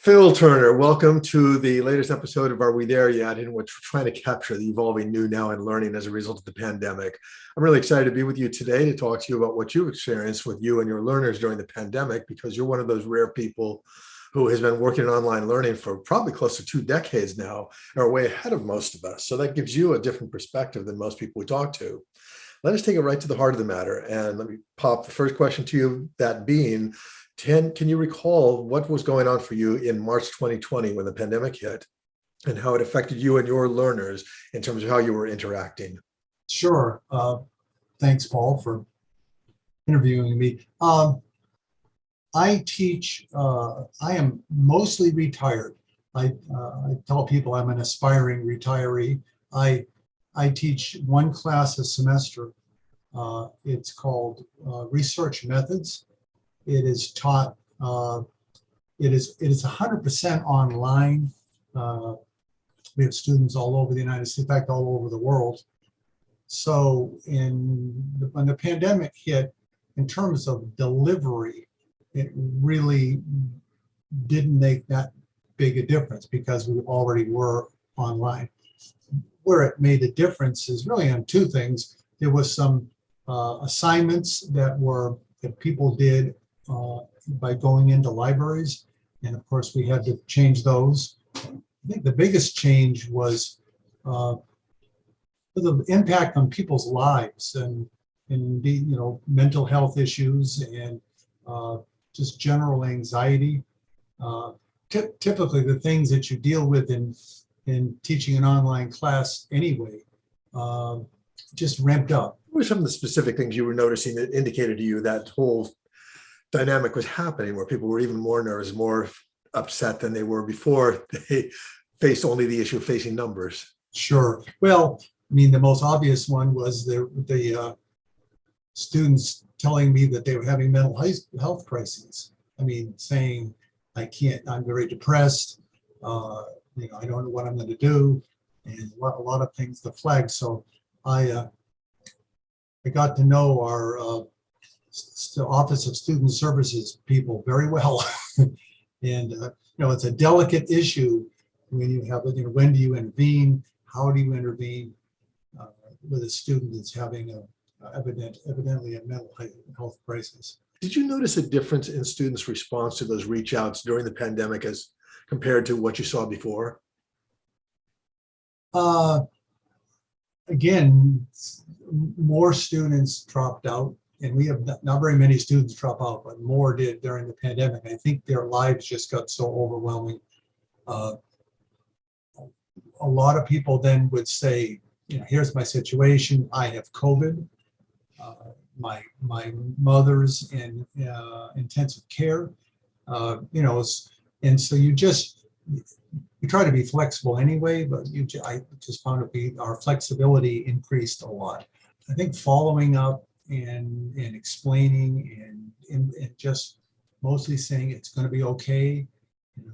Phil Turner, welcome to the latest episode of Are We There Yet?, in which we're trying to capture the evolving new now in learning as a result of the pandemic. I'm really excited to be with you today to talk to you about what you've experienced with you and your learners during the pandemic, because you're one of those rare people who has been working in online learning for probably close to 2 decades now, and are way ahead of most of us. So that gives you a different perspective than most people we talk to. Let us take it right to the heart of the matter. And let me pop the first question to you, that being, can you recall what was going on for you in March 2020 when the pandemic hit, and how it affected you and your learners in terms of how you were interacting? Sure. Thanks, Paul, for interviewing me. I teach, I am mostly retired. I tell people I'm an aspiring retiree. I teach one class a semester. It's called Research Methods. It is taught, it is 100% online. We have students all over the United States, in fact, all over the world. So when the pandemic hit, in terms of delivery, it really didn't make that big a difference because we already were online. Where it made a difference is really on 2 things. There was some assignments that people did by going into libraries, and of course we had to change those. I think the biggest change was the impact on people's lives and mental health issues and just general anxiety. Typically the things that you deal with in teaching an online class anyway just ramped up. What were some of the specific things you were noticing that indicated to you that whole dynamic was happening, where people were even more nervous, more upset than they were before they faced only the issue of facing numbers? Sure. Well, I mean, the most obvious one was the students telling me that they were having mental health crises. I mean, saying, I'm very depressed, I don't know what I'm going to do, and a lot of things to flag. So I got to know our Office of Student Services people very well. And it's a delicate issue when you have, when do you intervene? How do you intervene with a student that's having evidently a mental health crisis? Did you notice a difference in students' response to those reach outs during the pandemic as compared to what you saw before? Again, more students dropped out, and we have not very many students drop out, but more did during the pandemic. I think their lives just got so overwhelming. A lot of people then would say, here's my situation. I have COVID. My mother's in intensive care. And so you try to be flexible anyway, but I just found our flexibility increased a lot. I think following up and explaining and just mostly saying it's going to be okay.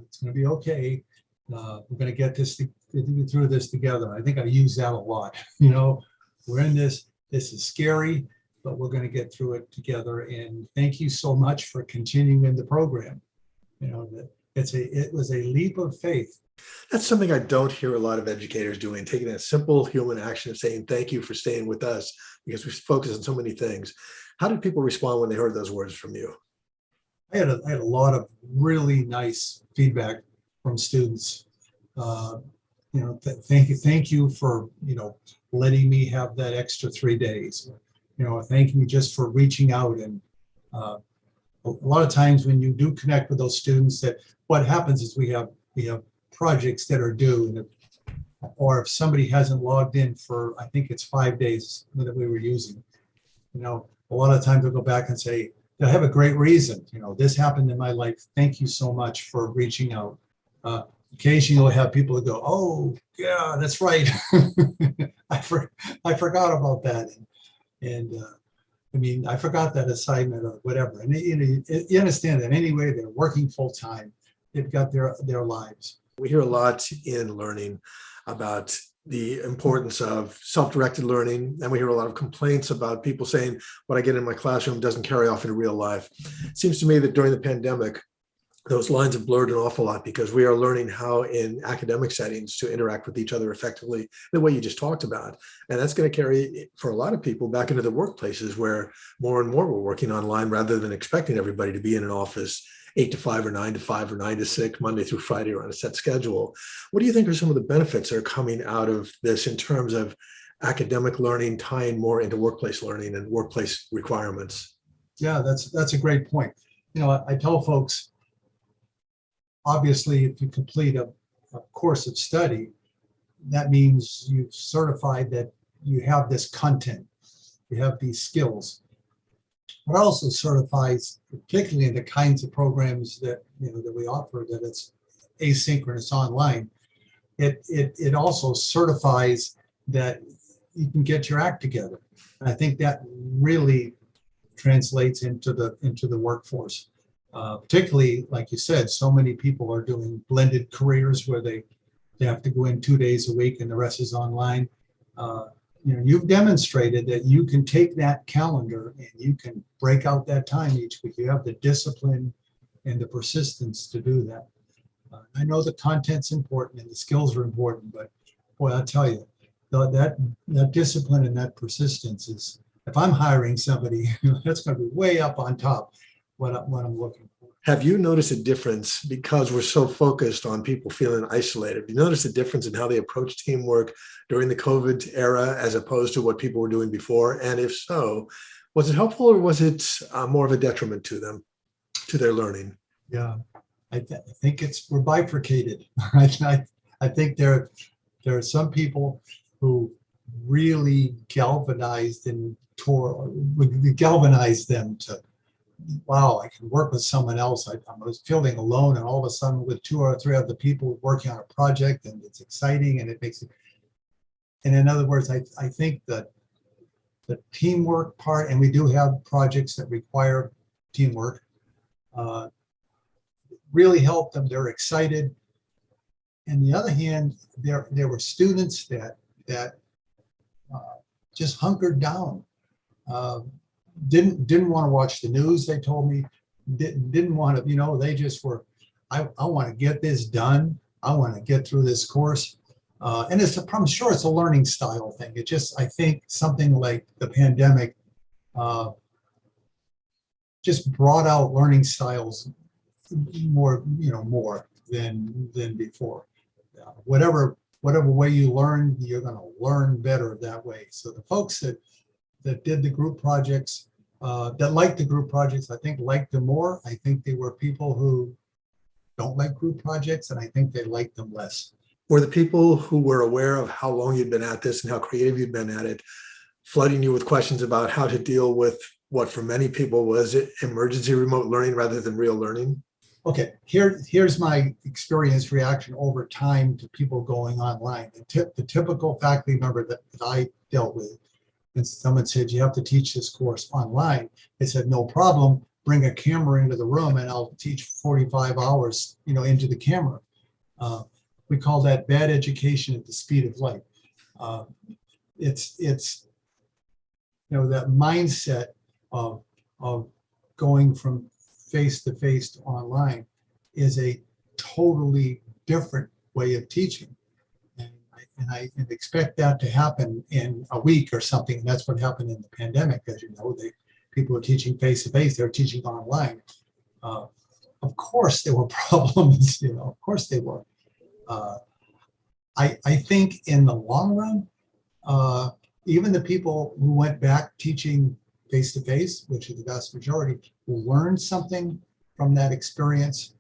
It's going to be okay. We're going to get through this together. I think I use that a lot. We're in this. This is scary, but we're going to get through it together. And thank you so much for continuing in the program. It was a leap of faith. That's something I don't hear a lot of educators doing, taking a simple human action of saying, thank you for staying with us, because we focus on so many things. How did people respond when they heard those words from you? I had a lot of really nice feedback from students. Thank you for, letting me have that extra 3 days. Thank you just for reaching out. And a lot of times when you do connect with those students, that what happens is we have projects that are due, or if somebody hasn't logged in for, I think it's 5 days that we were using, a lot of times they'll go back and say, they'll have a great reason. This happened in my life. Thank you so much for reaching out. Occasionally you'll have people that go, oh yeah, that's right. I forgot about that. And I forgot that assignment or whatever. And you understand that anyway, they're working full time. They've got their lives. We hear a lot in learning about the importance of self-directed learning, and we hear a lot of complaints about people saying what I get in my classroom doesn't carry off in real life. It seems to me that during the pandemic, those lines have blurred an awful lot because we are learning how in academic settings to interact with each other effectively the way you just talked about. And that's going to carry for a lot of people back into the workplaces where more and more we're working online rather than expecting everybody to be in an office 8 to 5 or 9 to 5 or 9 to 6, Monday through Friday or on a set schedule. What do you think are some of the benefits that are coming out of this in terms of academic learning tying more into workplace learning and workplace requirements? Yeah, that's a great point. I tell folks, obviously, if you complete a course of study, that means you've certified that you have this content, you have these skills. It also certifies, particularly in the kinds of programs that that we offer, that it's asynchronous online. It also certifies that you can get your act together. And I think that really translates into the workforce. Particularly, like you said, so many people are doing blended careers where they have to go in 2 days a week and the rest is online. You've demonstrated that you can take that calendar and you can break out that time each week. You have the discipline and the persistence to do that. I know the content's important and the skills are important, but boy, I'll tell you, that discipline and that persistence is, if I'm hiring somebody, that's going to be way up on top what I'm looking for. Have you noticed a difference because we're so focused on people feeling isolated? Have you noticed a difference in how they approach teamwork during the COVID era as opposed to what people were doing before? And if so, was it helpful or was it more of a detriment to them, to their learning? Yeah, I think we're bifurcated. I think there are some people who really galvanized them to, wow, I can work with someone else. I was feeling alone, and all of a sudden with 2 or 3 other people working on a project, and it's exciting, and it makes it. And in other words, I think that the teamwork part, and we do have projects that require teamwork, really help them. They're excited. On the other hand, there were students that just hunkered down. Didn't want to watch the news. They told me didn't want to. They just were. I want to get this done. I want to get through this course, and I'm sure it's a learning style thing. I think something like the pandemic just brought out learning styles more than before. Whatever way you learn, you're going to learn better that way. So the folks that did the group projects, that liked the group projects, I think liked them more. I think they were people who don't like group projects, and I think they liked them less. Were the people who were aware of how long you'd been at this and how creative you'd been at it flooding you with questions about how to deal with what for many people was emergency remote learning rather than real learning? Okay, here's my experience reaction over time to people going online. The typical faculty member that I dealt with, and someone said, you have to teach this course online. They said, no problem, bring a camera into the room and I'll teach 45 hours, into the camera. We call that bad education at the speed of light. It's that mindset of going from face-to-face to online is a totally different way of teaching. And I expect that to happen in a week or something. And that's what happened in the pandemic. As you know, people are teaching face-to-face, they're teaching online. Of course there were problems, of course they were. I think in the long run, even the people who went back teaching face-to-face, which is the vast majority, will learn something from that experience,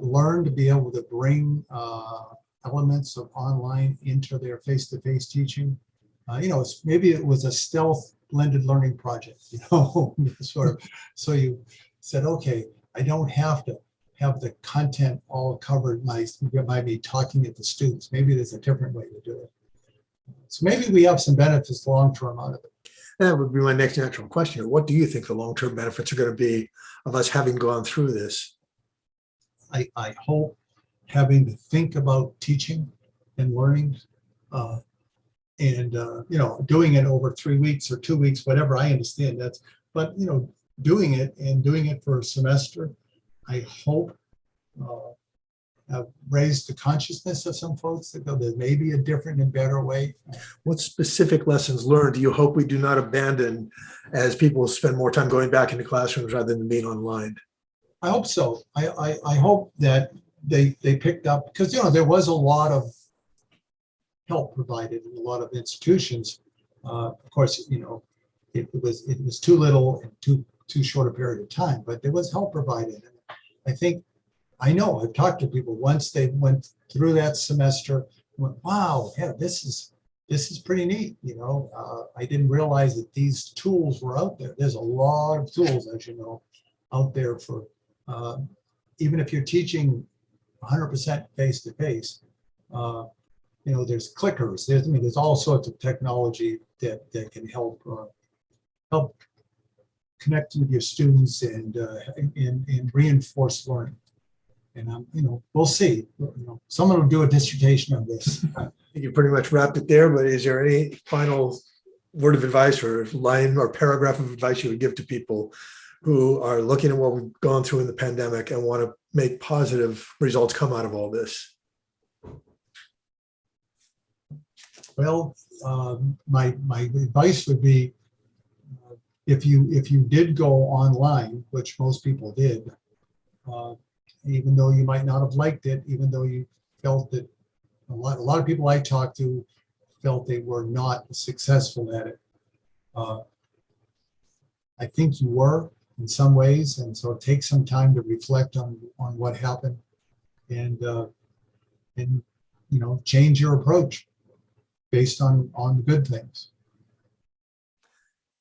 learn to be able to bring elements of online into their face-to-face teaching. Maybe it was a stealth blended learning project, sort of. So you said, okay, I don't have to have the content all covered by me talking at the students. Maybe there's a different way to do it. So maybe we have some benefits long-term out of it. That would be my next natural question. What do you think the long-term benefits are going to be of us having gone through this? I hope having to think about teaching and learning and doing it over 3 weeks or 2 weeks, whatever, I understand but doing it for a semester, I hope have raised the consciousness of some folks that go, there may be a different and better way. What specific lessons learned do you hope we do not abandon as people spend more time going back into classrooms rather than being online? I hope so. I hope that they picked up, because there was a lot of help provided in a lot of institutions. Of course, it was too little and too short a period of time, but there was help provided. I know I've talked to people once they went through that semester, went, wow, yeah, this is pretty neat. I didn't realize that these tools were out there. There's a lot of tools, as you know, out there for even if you're teaching 100% face-to-face. There's clickers. There's all sorts of technology that can help connect with your students and reinforce learning. And we'll see. Someone will do a dissertation on this. I think you pretty much wrapped it there, but is there any final word of advice or line or paragraph of advice you would give to people who are looking at what we've gone through in the pandemic and want to make positive results come out of all this? Well, my advice would be, if you did go online, which most people did, even though you might not have liked it, even though you felt that a lot of people I talked to felt they were not successful at it. I think you were in some ways, and so take some time to reflect on what happened, and change your approach based on the good things.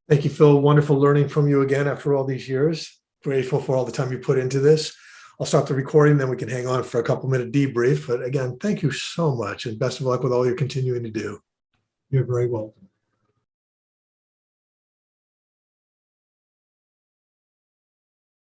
Thank you, Phil. Wonderful learning from you again after all these years. Grateful for all the time you put into this. I'll stop the recording, then we can hang on for a couple-minute debrief. But again, thank you so much, and best of luck with all you're continuing to do. You're very welcome.